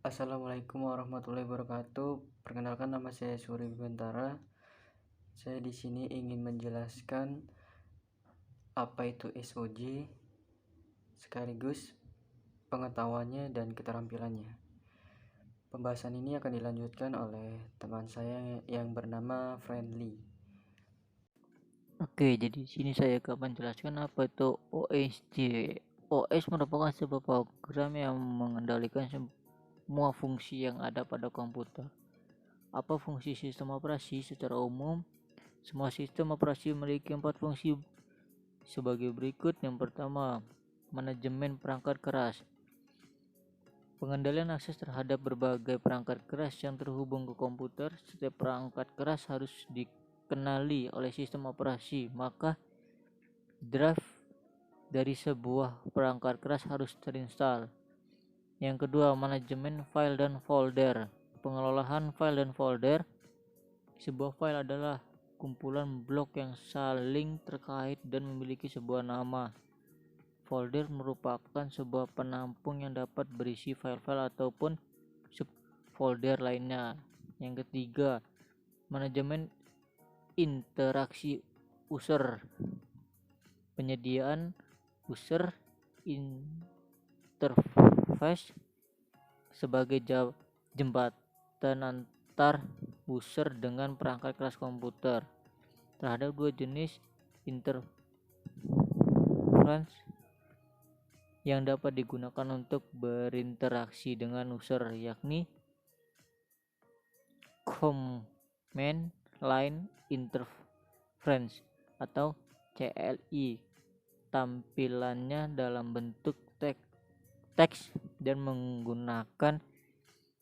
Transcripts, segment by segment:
Assalamualaikum warahmatullahi wabarakatuh. Perkenalkan, nama saya Suri Bantara. Saya di sini ingin menjelaskan apa itu SOJ sekaligus pengetahuannya dan keterampilannya. Pembahasan ini akan dilanjutkan oleh teman saya yang bernama Friendly. Oke, jadi di sini saya akan menjelaskan apa itu OSJ. OS merupakan sebuah program yang mengendalikan semua fungsi yang ada pada komputer. Apa fungsi sistem operasi? Secara umum, semua sistem operasi memiliki 4 fungsi sebagai berikut. Yang pertama, manajemen perangkat keras. Pengendalian akses terhadap berbagai perangkat keras yang terhubung ke komputer. Setiap perangkat keras harus dikenali oleh sistem operasi, maka drive dari sebuah perangkat keras harus terinstall. Yang kedua, manajemen file dan folder. Pengelolaan file dan folder. Sebuah file adalah kumpulan blok yang saling terkait dan memiliki sebuah nama. Folder merupakan sebuah penampung yang dapat berisi file-file ataupun subfolder lainnya. Yang ketiga, manajemen interaksi user. Penyediaan user interface sebagai jembatan antar user dengan perangkat keras komputer. Terhadap dua jenis interface yang dapat digunakan untuk berinteraksi dengan user, yakni Command Line Interference atau CLI. Tampilannya dalam bentuk teks dan menggunakan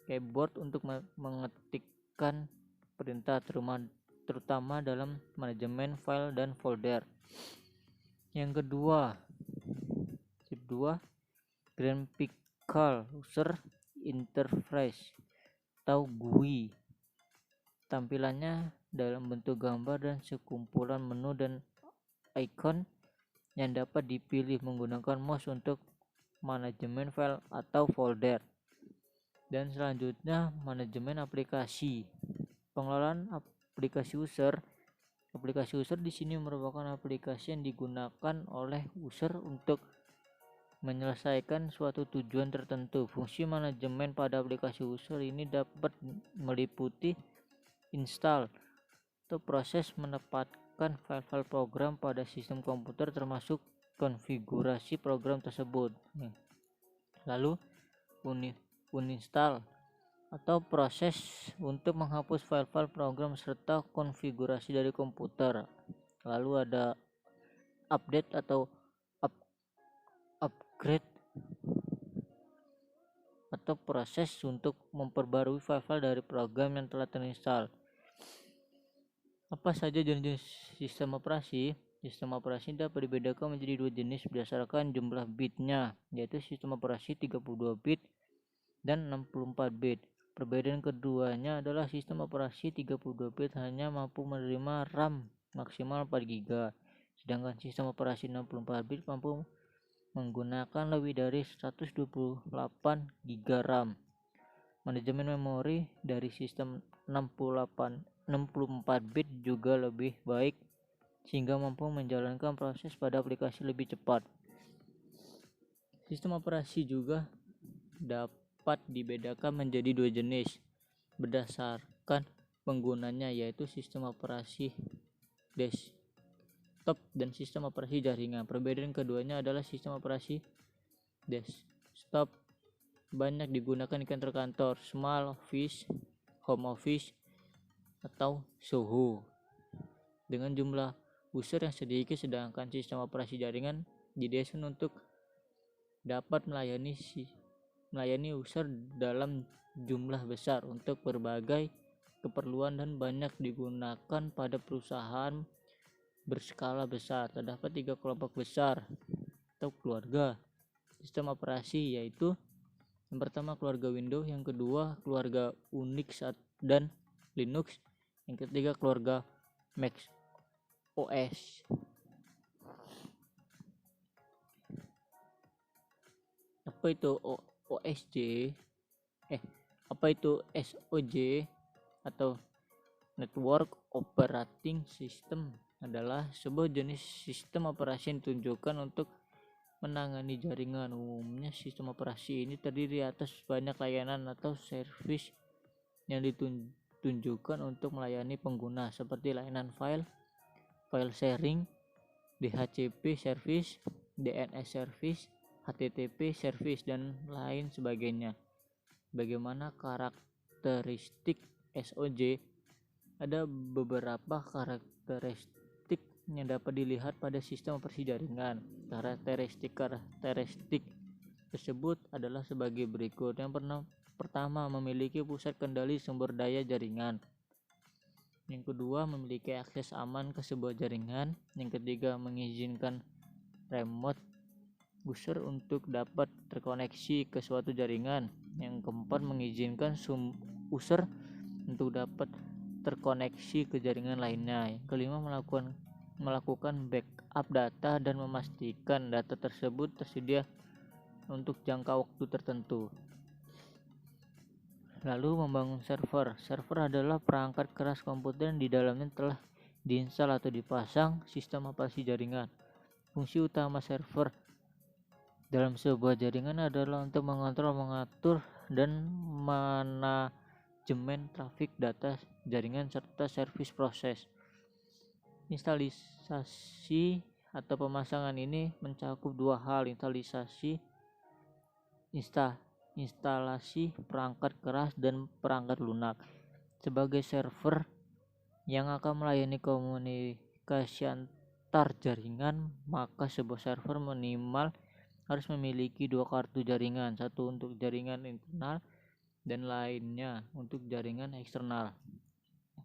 keyboard untuk mengetikkan perintah, terutama dalam manajemen file dan folder. Yang kedua, Graphical User Interface atau GUI. Tampilannya dalam bentuk gambar dan sekumpulan menu dan icon yang dapat dipilih menggunakan mouse untuk manajemen file atau folder. Dan selanjutnya, manajemen aplikasi. Pengelolaan aplikasi user. Aplikasi user di sini merupakan aplikasi yang digunakan oleh user untuk menyelesaikan suatu tujuan tertentu. Fungsi manajemen pada aplikasi user ini dapat meliputi install atau proses menempatkan file-file program pada sistem komputer, termasuk konfigurasi program tersebut. Lalu uninstall atau proses untuk menghapus file-file program serta konfigurasi dari komputer. Lalu ada update atau upgrade atau proses untuk memperbarui file-file dari program yang telah terinstall. Apa saja jenis sistem operasi? Sistem operasi dapat dibedakan menjadi dua jenis berdasarkan jumlah bitnya, yaitu sistem operasi 32 bit dan 64 bit. Perbedaan keduanya adalah sistem operasi 32 bit hanya mampu menerima RAM maksimal 4 GB, sedangkan sistem operasi 64 bit mampu menggunakan lebih dari 128 GB RAM. Manajemen memori dari sistem 64 bit juga lebih baik sehingga mampu menjalankan proses pada aplikasi lebih cepat. Sistem operasi juga dapat dibedakan menjadi dua jenis berdasarkan penggunanya, yaitu sistem operasi desktop dan sistem operasi jaringan. Perbedaan keduanya adalah sistem operasi desktop banyak digunakan di kantor-kantor, small office, home office, atau Soho dengan jumlah user yang sedikit, sedangkan sistem operasi jaringan didesain untuk dapat melayani user dalam jumlah besar untuk berbagai keperluan dan banyak digunakan pada perusahaan berskala besar. Terdapat 3 kelompok besar atau keluarga sistem operasi, yaitu yang pertama keluarga Windows, yang kedua keluarga Unix dan Linux, yang ketiga keluarga Mac OS. Apa itu OSJ? Apa itu SOJ atau Network Operating System? Adalah sebuah jenis sistem operasi yang ditunjukkan untuk menangani jaringan. Umumnya sistem operasi ini terdiri atas banyak layanan atau servis yang ditunjukkan untuk melayani pengguna, seperti layanan file sharing, DHCP service, DNS service, HTTP service, dan lain sebagainya. Bagaimana karakteristik SOJ? Ada beberapa karakteristik yang dapat dilihat pada sistem operasi jaringan. Karakteristik tersebut adalah sebagai berikut. Yang pertama, memiliki pusat kendali sumber daya jaringan. Yang kedua, memiliki akses aman ke sebuah jaringan. Yang ketiga, mengizinkan remote user untuk dapat terkoneksi ke suatu jaringan. Yang keempat, mengizinkan user untuk dapat terkoneksi ke jaringan lainnya. Yang kelima, melakukan backup data dan memastikan data tersebut tersedia untuk jangka waktu tertentu. Lalu, membangun server. Server adalah perangkat keras komputer yang di dalamnya telah diinstal atau dipasang sistem operasi jaringan. Fungsi utama server dalam sebuah jaringan adalah untuk mengontrol, mengatur, dan manajemen trafik data jaringan serta servis proses. Instalasi atau pemasangan ini mencakup dua hal: instalasi perangkat keras dan perangkat lunak. Sebagai server yang akan melayani komunikasi antar jaringan, maka sebuah server minimal harus memiliki dua kartu jaringan, satu untuk jaringan internal dan lainnya untuk jaringan eksternal.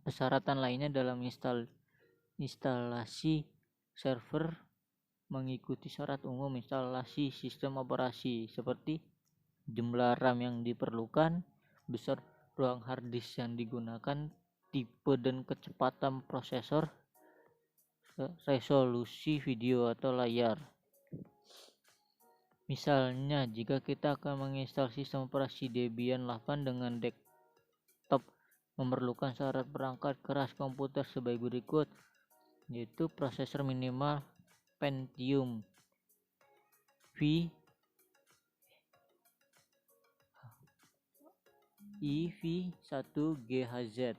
Persyaratan lainnya dalam instalasi server mengikuti syarat umum instalasi sistem operasi, seperti jumlah RAM yang diperlukan, besar ruang hard disk yang digunakan, tipe dan kecepatan prosesor, resolusi video atau layar. Misalnya, jika kita akan menginstal sistem operasi Debian 8 dengan desktop, memerlukan syarat perangkat keras komputer sebagai berikut, yaitu prosesor minimal Pentium i5-1GHz.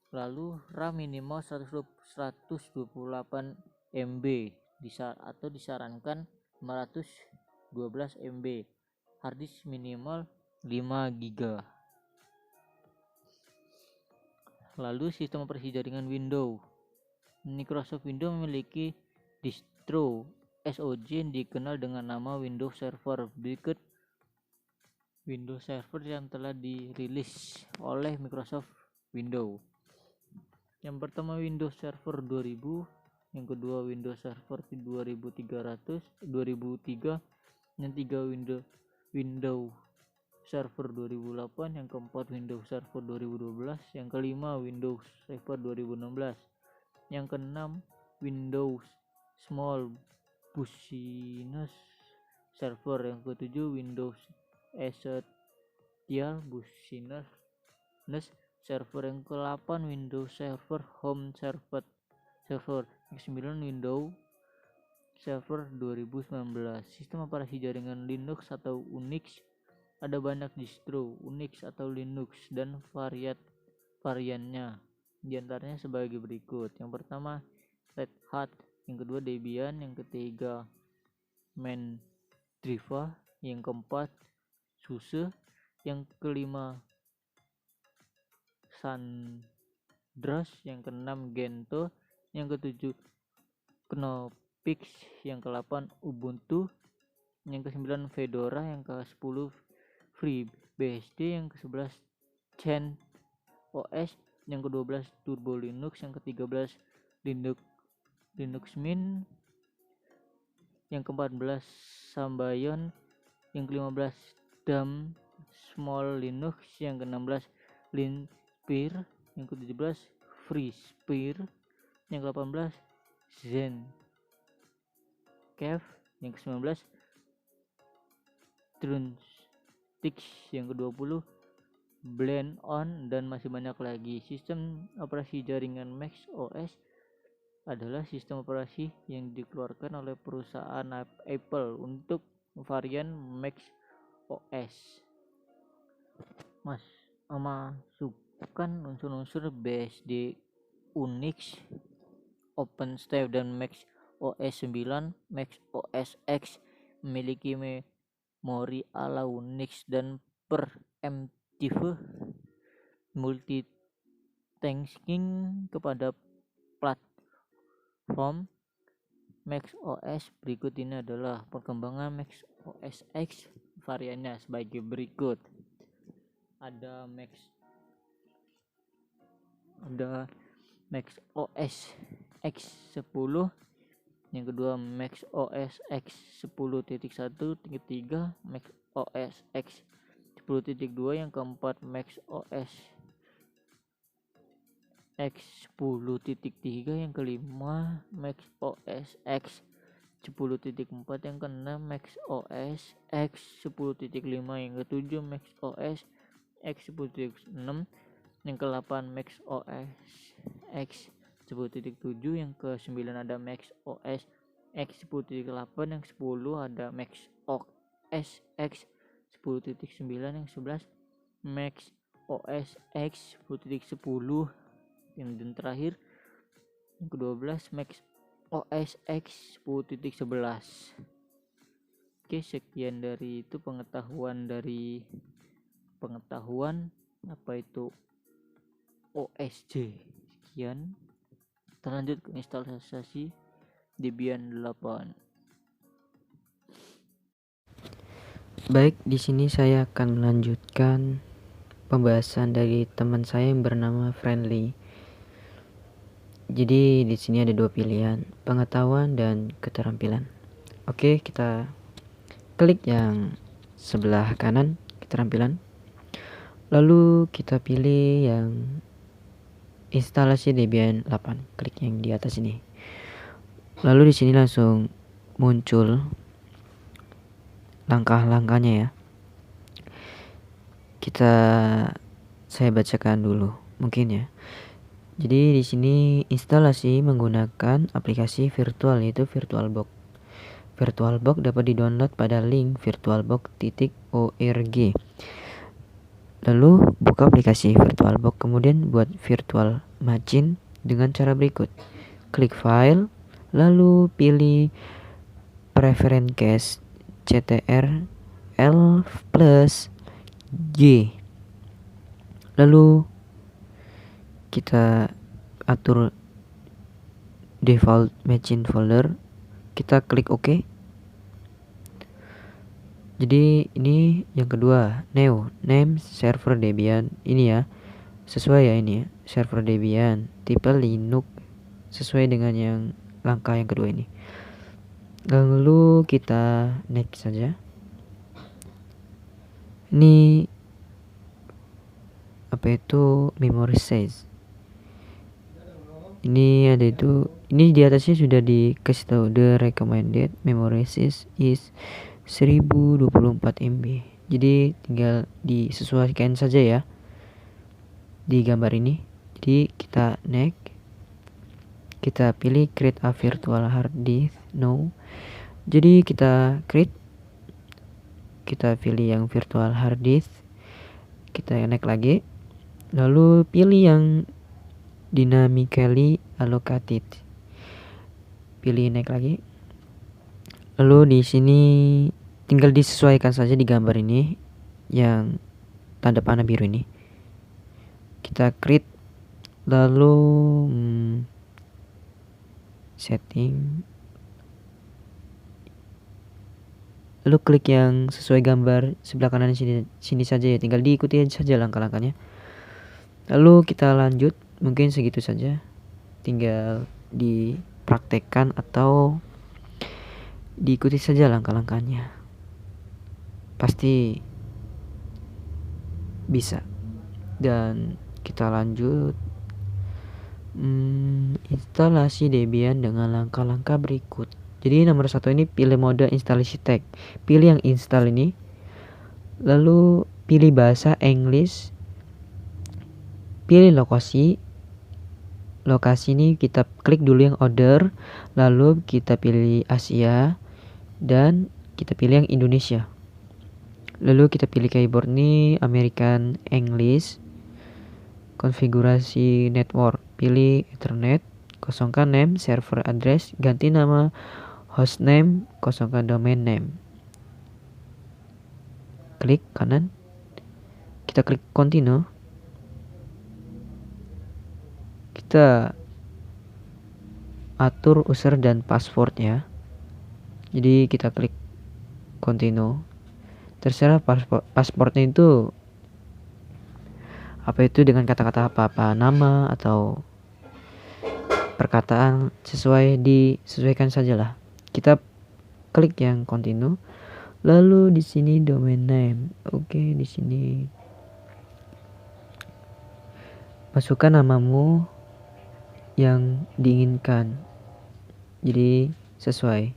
Lalu RAM minimal 128 MB atau disarankan 512 MB. Harddisk minimal 5 GB. Lalu sistem operasi jaringan Windows. Microsoft Windows memiliki distro SOJ yang dikenal dengan nama Windows Server. Berikut Windows Server yang telah dirilis oleh Microsoft Windows. Yang pertama, Windows Server 2000. Yang kedua, Windows Server 2003. Yang tiga, Windows Server 2008. Yang keempat, Windows Server 2012. Yang kelima, Windows Server 2016. Yang keenam, Windows Small Business Server. Yang ketujuh, Windows Essential Business Server. Yang ke-8, Windows Server Home Server. Yang ke-9, Windows Server 2019. Sistem operasi jaringan Linux atau Unix. Ada banyak distro Unix atau Linux dan variannya. Di antaranya sebagai berikut. Yang pertama, Red Hat. Yang kedua, Debian. Yang ketiga, Mandriva. Yang keempat, SUSE. Yang kelima, Sandras. Yang keenam, Gentoo. Yang ketujuh, Knoppix. Yang ke-8, Ubuntu. Yang ke-9, Fedora. Yang ke-10, FreeBSD. Yang ke-11, CentOS. Yang ke-12, Turbo Linux. Yang ke-13, Linux Mint. Yang ke-14, Sambayon. Yang ke-15, DAM Small Linux. Yang ke-16, Linspire. Yang ke-17, FreeSpire. Yang ke-18, ZenCave. Yang ke-19, Tix yang ke-20, Blend On, dan masih banyak lagi. Sistem operasi jaringan Mac OS adalah sistem operasi yang dikeluarkan oleh perusahaan Apple untuk varian Mac OS. Memasukkan unsur-unsur BSD, Unix, OpenStack, dan Mac OS 9. Mac OS X memiliki memori ala Unix dan preemptive multitasking kepada platform Mac OS. Berikut ini adalah perkembangan Mac OS X variannya sebagai berikut. Ada Mac OS X 10, yang kedua Mac OS X 10.1, ketiga Mac OS X 10.2, yang keempat Mac OS X 10.3, yang kelima Mac OS X 10.4, yang keenam Mac OS X 10.5, yang ketujuh Mac OS X 10.6, yang ke-8 Mac OS X 10.7, yang ke-9 ada Mac OS X 10.8, yang 10 ada Mac OS X 10.9, yang 11 Mac OS X 10.10, yang dan terakhir yang ke-12 Mac OS X 10.11. Oke, sekian dari itu pengetahuan apa itu OSJ. Sekian, kita lanjut ke instalasi Debian 8. Baik, di sini saya akan melanjutkan pembahasan dari teman saya yang bernama Friendly. Jadi di sini ada dua pilihan, pengetahuan dan keterampilan. Oke, kita klik yang sebelah kanan, keterampilan. Lalu kita pilih yang instalasi Debian 8. Klik yang di atas ini. Lalu di sini langsung muncul langkah-langkahnya ya. Saya bacakan dulu mungkin ya. Jadi di sini instalasi menggunakan aplikasi virtual, yaitu VirtualBox. VirtualBox dapat di-download pada link virtualbox.org. Lalu buka aplikasi VirtualBox, kemudian buat virtual machine dengan cara berikut. Klik file, lalu pilih preference cache CTR L plus G. Lalu kita atur default machine folder, kita klik OK. Jadi ini yang kedua, new name server Debian, ini ya sesuai ya, ini ya server Debian tipe Linux, sesuai dengan yang langkah yang kedua ini. Lalu kita next saja. Ini apa itu memory size, ini ada itu, ini di atasnya sudah dikasih tahu the recommended memory size is 1024 MB. Jadi tinggal disesuaikan saja ya di gambar ini. Jadi kita next, kita pilih create a virtual hard disk, no. Jadi kita create, kita pilih yang virtual hard disk, kita next lagi, lalu pilih yang dynamically allocated, pilih next lagi. Lalu di sini tinggal disesuaikan saja di gambar ini yang tanda panah biru ini. Kita create, lalu setting, lalu klik yang sesuai gambar sebelah kanan sini saja ya, tinggal diikuti saja langkah-langkahnya. Lalu kita lanjut, mungkin segitu saja, tinggal dipraktekkan atau diikuti saja langkah-langkahnya, pasti bisa. Dan kita lanjut instalasi Debian dengan langkah-langkah berikut. Jadi nomor 1 ini pilih mode instalasi tag, pilih yang install ini, Lalu pilih bahasa English, pilih lokasi ini kita klik dulu yang order, lalu kita pilih Asia dan kita pilih yang Indonesia. Lalu kita pilih keyboard nih American English, konfigurasi network, pilih Ethernet, kosongkan name, server address, ganti nama hostname, kosongkan domain name. Klik kanan, kita klik continue. Kita atur user dan password ya. Jadi kita klik continue. Terserah passwordnya itu apa, itu dengan kata-kata apa nama atau perkataan, disesuaikan sajalah. Kita klik yang continue. Lalu di sini domain name. Oke, di sini masukkan namamu yang diinginkan. Jadi sesuai.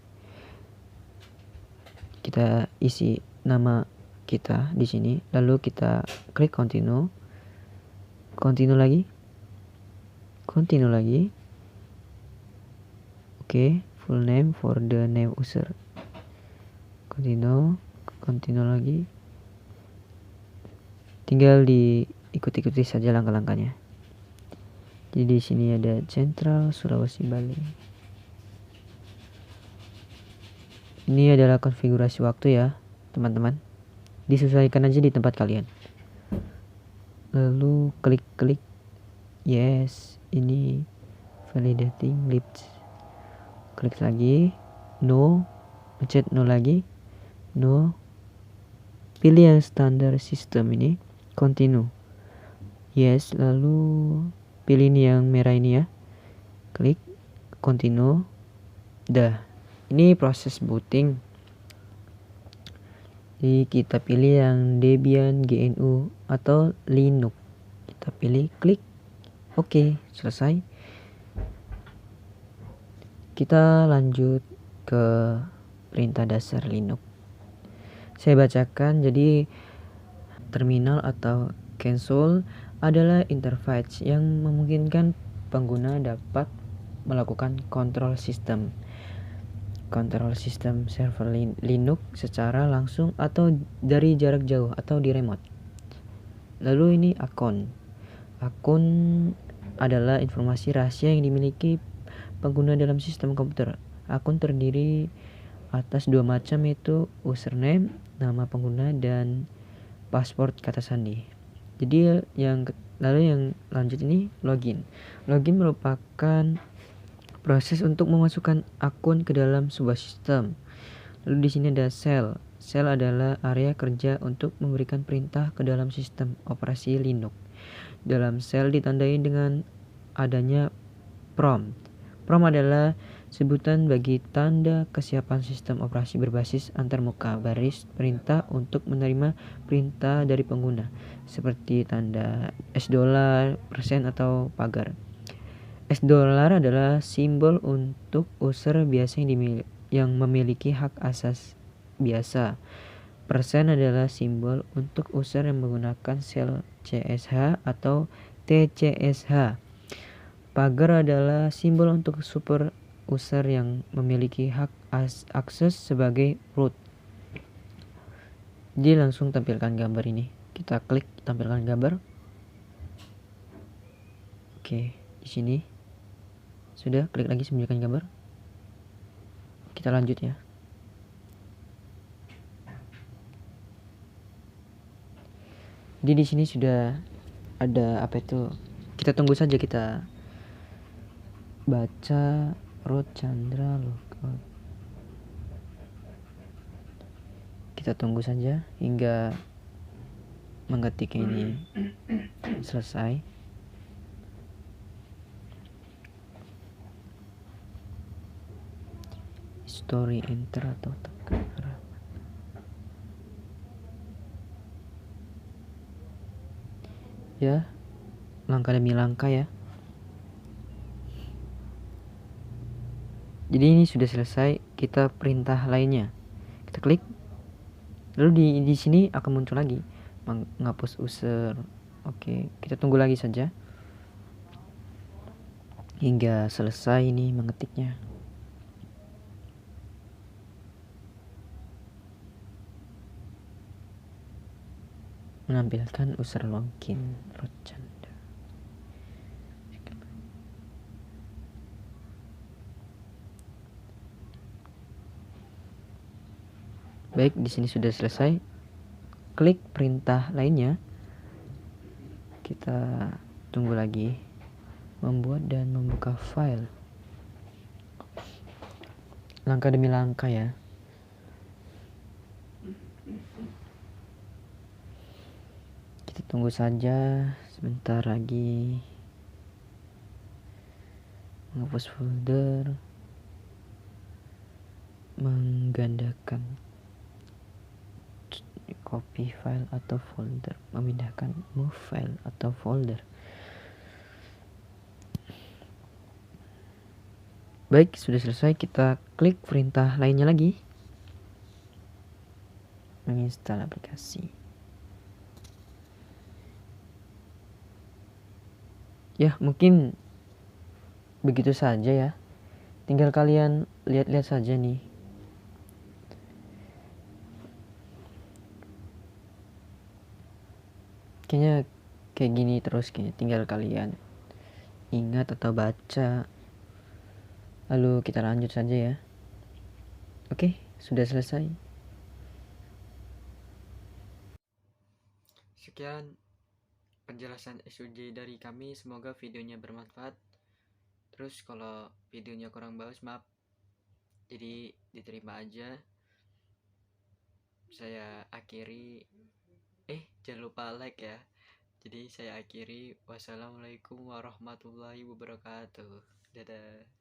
Kita isi nama kita di sini, lalu kita klik continue. Continue lagi. Oke, full name for the name user. Continue lagi. Tinggal diikuti saja langkah-langkahnya. Jadi di sini ada Central Sulawesi Bali. Ini adalah konfigurasi waktu ya, teman-teman. Disesuaikan aja di tempat kalian. Lalu klik yes. Ini validating leads. Klik lagi, no. Pencet no lagi, no. Pilih yang standar sistem ini, continue. Yes, lalu pilih ini yang merah ini ya. Klik continue. Dah. Ini proses booting. Jadi kita pilih yang Debian, GNU atau Linux. Kita pilih, klik oke, selesai. Kita lanjut ke perintah dasar Linux. Saya bacakan. Jadi terminal atau console adalah interface yang memungkinkan pengguna dapat melakukan kontrol sistem server Linux secara langsung atau dari jarak jauh atau di remote. Lalu ini akun adalah informasi rahasia yang dimiliki pengguna dalam sistem komputer. Akun terdiri atas dua macam, yaitu username, nama pengguna, dan password kata sandi. Jadi yang lanjut ini login merupakan proses untuk memasukkan akun ke dalam sebuah sistem. Lalu di sini ada shell adalah area kerja untuk memberikan perintah ke dalam sistem operasi Linux. Dalam shell ditandai dengan adanya prompt adalah sebutan bagi tanda kesiapan sistem operasi berbasis antarmuka baris perintah untuk menerima perintah dari pengguna, seperti tanda $, persen, atau pagar. $, adalah simbol untuk user biasa yang memiliki hak asas biasa. Persen adalah simbol untuk user yang menggunakan shell CSH atau TCSH. Pagar adalah simbol untuk super user yang memiliki hak akses sebagai root. Jadi langsung tampilkan gambar ini. Kita klik tampilkan gambar. Oke, di sini sudah, klik lagi sembunyikan gambar. Kita lanjut ya. Jadi di sini sudah ada apa itu? Kita tunggu saja, kita baca Root Chandra logout. Kita tunggu saja hingga mengetik ini selesai. Story enter atau tekan halaman. Ya, langkah demi langkah ya. Jadi ini sudah selesai. Kita perintah lainnya. Kita klik Lalu di sini akan muncul lagi menghapus user. Oke, kita tunggu lagi saja hingga selesai nih mengetiknya. Menampilkan user login Rocanda. Baik, di sini sudah selesai. Klik perintah lainnya. Kita tunggu lagi. Membuat dan membuka file. Langkah demi langkah ya. Kita tunggu saja sebentar lagi. Menghapus folder. Menggandakan copy file atau folder, memindahkan move file atau folder. Baik, sudah selesai. Kita klik perintah lainnya lagi. Menginstal aplikasi. Ya, mungkin begitu saja ya. Tinggal kalian lihat-lihat saja nih. Kayaknya kayak gini terus kayaknya. Tinggal kalian ingat atau baca. Lalu kita lanjut saja ya. Oke, sudah selesai. Sekian penjelasan SUJ dari kami. Semoga videonya bermanfaat. Terus kalau videonya kurang bagus, maaf. Jadi diterima aja. Saya akhiri. Jangan lupa like ya. Jadi saya akhiri. Wassalamualaikum warahmatullahi wabarakatuh. Dadah.